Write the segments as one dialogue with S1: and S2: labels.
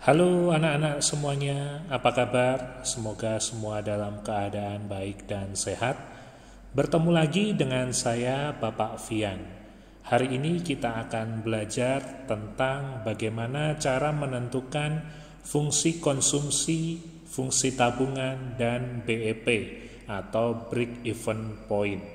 S1: Halo anak-anak semuanya, apa kabar? Semoga semua dalam keadaan baik dan sehat. Bertemu lagi dengan saya, Bapak Fian. Hari ini kita akan belajar tentang bagaimana cara menentukan fungsi konsumsi, fungsi tabungan, dan BEP atau Break Even Point.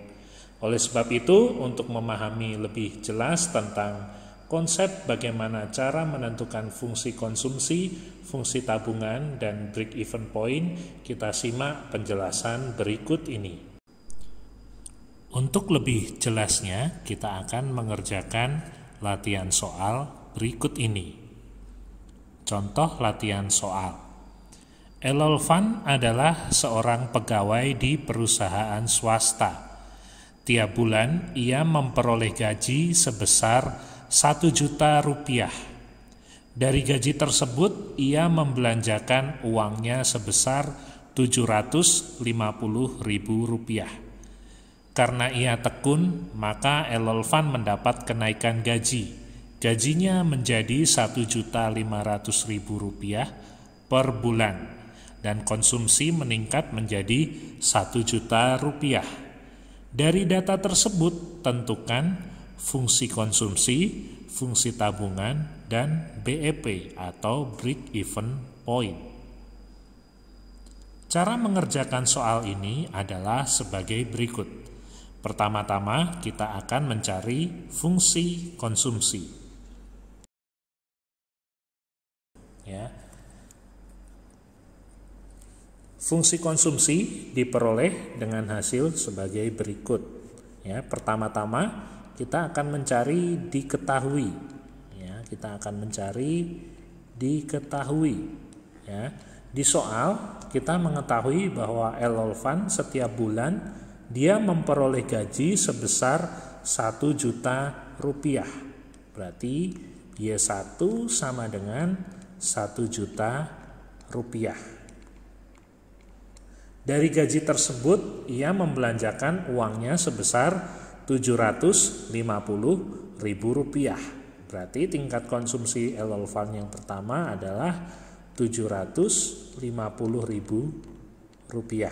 S1: Oleh sebab itu, untuk memahami lebih jelas tentang konsep bagaimana cara menentukan fungsi konsumsi, fungsi tabungan, dan break even point, kita simak penjelasan berikut ini. Untuk lebih jelasnya, kita akan mengerjakan latihan soal berikut ini. Contoh latihan soal. Elolvan adalah seorang pegawai di perusahaan swasta. Tiap bulan ia memperoleh gaji sebesar 1 juta rupiah. Dari gaji tersebut ia membelanjakan uangnya sebesar 750.000 rupiah. Karena ia tekun, maka Elolvan mendapat kenaikan gaji. Gajinya menjadi 1.500.000 rupiah per bulan dan konsumsi meningkat menjadi 1 juta rupiah. Dari data tersebut tentukan fungsi konsumsi, fungsi tabungan, dan BEP atau Break Even Point. Cara mengerjakan soal ini adalah sebagai berikut. Pertama-tama kita akan mencari fungsi konsumsi. Ya. Fungsi konsumsi diperoleh dengan hasil sebagai berikut. Ya, pertama-tama kita akan mencari diketahui. Ya, kita akan mencari diketahui. Ya, di soal kita mengetahui bahwa Elolvan setiap bulan dia memperoleh gaji sebesar 1 juta rupiah. Berarti Y1 sama dengan 1 juta rupiah. Dari gaji tersebut ia membelanjakan uangnya sebesar 750.000 rupiah. Berarti tingkat konsumsi Elolvan yang pertama adalah 750.000 rupiah.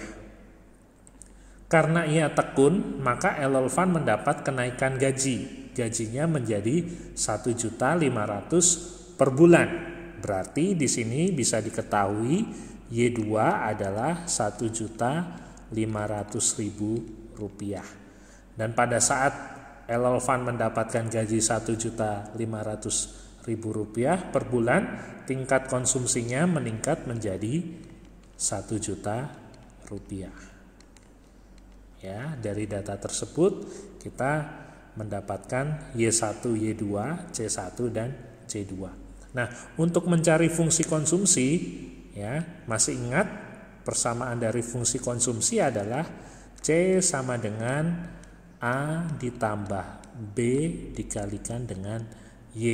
S1: Karena ia tekun, maka Elolvan mendapat kenaikan gaji. Gajinya menjadi 1.500.000 per bulan. Berarti di sini bisa diketahui Y2 adalah 1.500.000 rupiah. Dan pada saat Elolvan mendapatkan gaji 1.500.000 rupiah per bulan, tingkat konsumsinya meningkat menjadi 1 juta rupiah. Ya, dari data tersebut kita mendapatkan Y1, Y2, C1 dan C2. Nah, untuk mencari fungsi konsumsi, ya, masih ingat persamaan dari fungsi konsumsi adalah C sama dengan A ditambah B dikalikan dengan Y.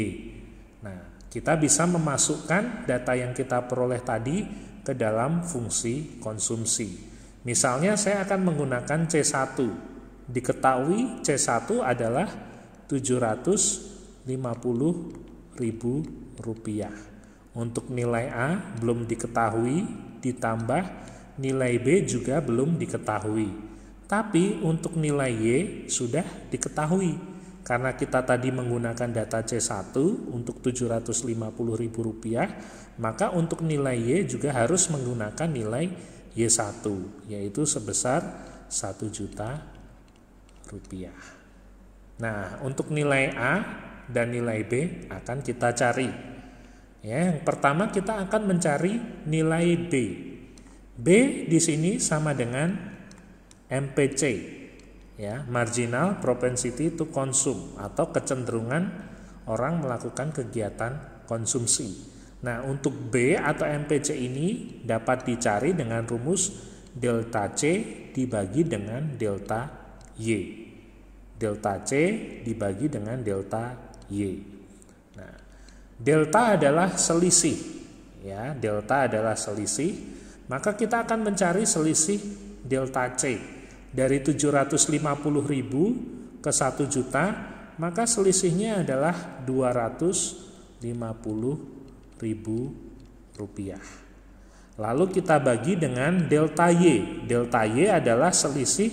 S1: Nah, kita bisa memasukkan data yang kita peroleh tadi ke dalam fungsi konsumsi. Misalnya saya akan menggunakan C1. Diketahui C1 adalah 750.000 rupiah. Untuk nilai A belum diketahui, ditambah nilai B juga belum diketahui. Tapi untuk nilai Y sudah diketahui. Karena kita tadi menggunakan data C1 untuk 750.000 rupiah, maka untuk nilai Y juga harus menggunakan nilai Y1, yaitu sebesar 1 juta rupiah. Nah, untuk nilai A dan nilai B akan kita cari. Ya, yang pertama kita akan mencari nilai B. B di sini sama dengan MPC, ya, marginal propensity to consume atau kecenderungan orang melakukan kegiatan konsumsi. Nah, untuk B atau MPC ini dapat dicari dengan rumus delta C dibagi dengan delta Y. Delta C dibagi dengan delta Y. Nah, delta adalah selisih, ya, delta adalah selisih. Maka kita akan mencari selisih delta C. Dari 750.000 ke 1 juta, maka selisihnya adalah 250.000 rupiah. Lalu kita bagi dengan delta Y. Delta Y adalah selisih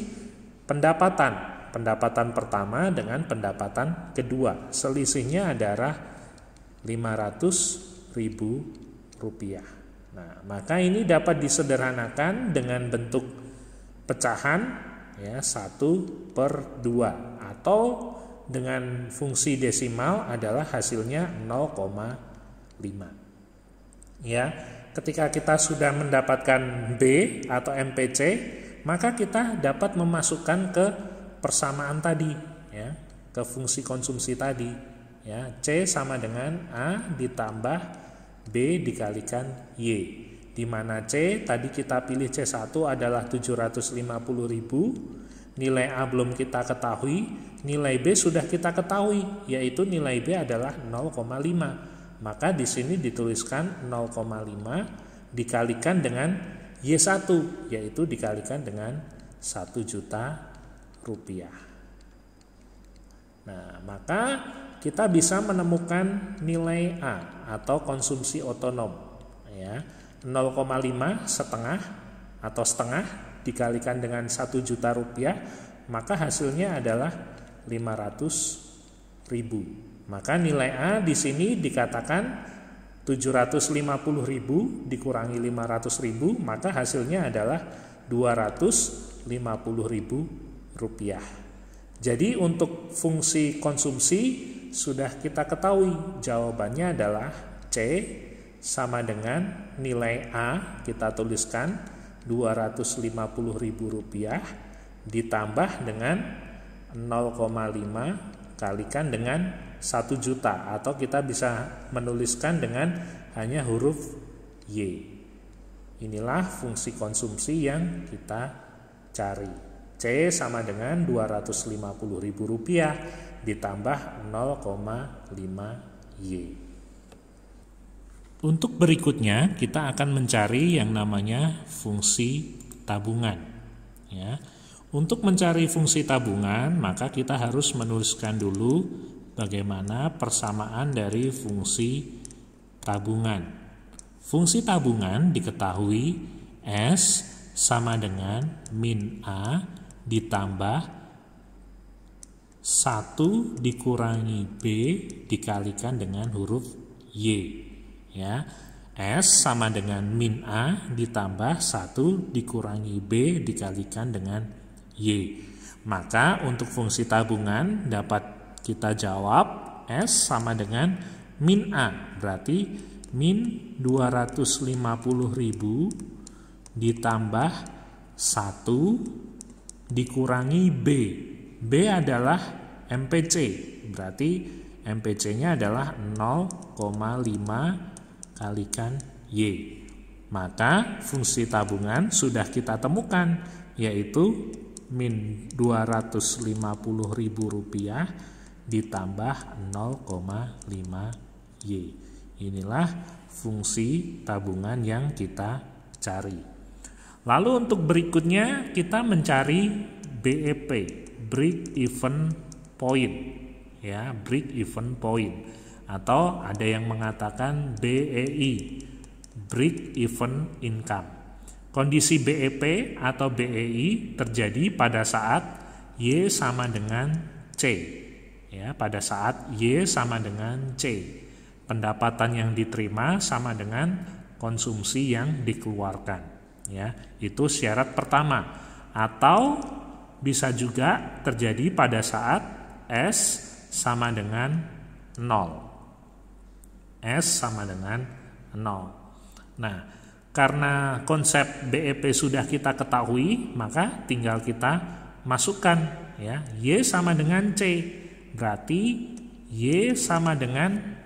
S1: pendapatan. Pendapatan pertama dengan pendapatan kedua. Selisihnya adalah 500.000 rupiah. Nah, maka ini dapat disederhanakan dengan bentuk pecahan ya 1/2 atau dengan fungsi desimal adalah hasilnya 0,5. Ya, ketika kita sudah mendapatkan B atau MPC, maka kita dapat memasukkan ke persamaan tadi ya, ke fungsi konsumsi tadi ya. C sama dengan A ditambah B dikalikan Y, di mana C tadi kita pilih C1 adalah 750.000, nilai A belum kita ketahui, nilai B sudah kita ketahui, yaitu nilai B adalah 0,5. Maka di sini dituliskan 0,5 dikalikan dengan Y1, yaitu dikalikan dengan 1 juta rupiah. Nah, maka kita bisa menemukan nilai A atau konsumsi otonom ya. 0,5 setengah atau setengah dikalikan dengan 1 juta rupiah, maka hasilnya adalah 500.000. Maka nilai A di sini dikatakan 750.000 dikurangi 500.000, maka hasilnya adalah 250.000 rupiah. Jadi untuk fungsi konsumsi sudah kita ketahui, jawabannya adalah C sama dengan nilai A kita tuliskan 250.000 rupiah ditambah dengan 0,5 kalikan dengan 1 juta, atau kita bisa menuliskan dengan hanya huruf Y. Inilah fungsi konsumsi yang kita cari. C sama dengan 250.000 rupiah ditambah 0,5 Y. Untuk berikutnya kita akan mencari yang namanya fungsi tabungan ya. Untuk mencari fungsi tabungan, maka kita harus menuliskan dulu bagaimana persamaan dari fungsi tabungan. Fungsi tabungan diketahui S sama dengan min A ditambah 1 dikurangi B dikalikan dengan huruf Y ya. S sama dengan min A ditambah 1 dikurangi B dikalikan dengan Y. Maka untuk fungsi tabungan dapat kita jawab S sama dengan min A, berarti min 250.000 ditambah 1 dikurangi B. B adalah MPC, berarti MPC-nya adalah 0,5 kalikan Y. Maka fungsi tabungan sudah kita temukan, yaitu min 250.000 rupiah ditambah 0,5 Y. Inilah fungsi tabungan yang kita cari. Lalu untuk berikutnya kita mencari BEP, break even point ya, break even point, atau ada yang mengatakan BEI, break even income. Kondisi BEP atau BEI terjadi pada saat Y sama dengan C ya, pada saat Y sama dengan C. Pendapatan yang diterima sama dengan konsumsi yang dikeluarkan ya. Itu syarat pertama. Atau bisa juga terjadi pada saat S sama dengan 0. S sama dengan 0. Nah, karena konsep BEP sudah kita ketahui, maka tinggal kita masukkan ya. Y sama dengan C. Berarti Y sama dengan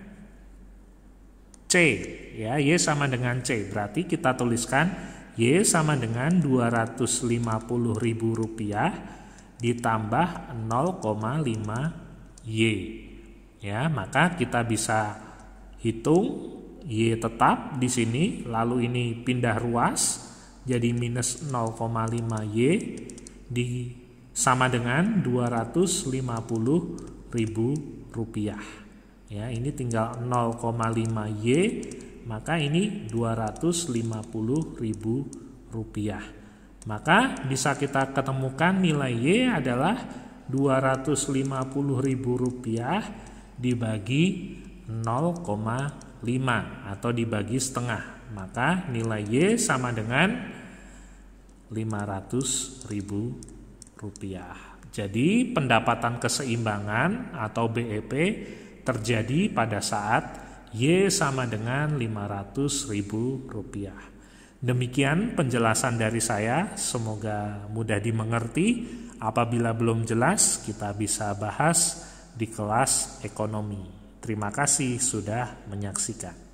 S1: C ya. Y sama dengan C. Berarti kita tuliskan Y sama dengan 250.000 rupiah ditambah 0,5 Y ya. Maka kita bisa hitung Y tetap di sini, lalu ini pindah ruas jadi minus 0,5 Y sama dengan 250.000 rupiah ya. Ini tinggal 0,5 Y maka ini Rp250.000. Maka bisa kita ketemukan nilai Y adalah Rp250.000 dibagi 0,5 atau dibagi setengah. Maka nilai Y sama dengan Rp500.000. Jadi pendapatan keseimbangan atau BEP terjadi pada saat Y sama dengan Rp500.000. Demikian penjelasan dari saya, semoga mudah dimengerti. Apabila belum jelas, kita bisa bahas di kelas ekonomi. Terima kasih sudah menyaksikan.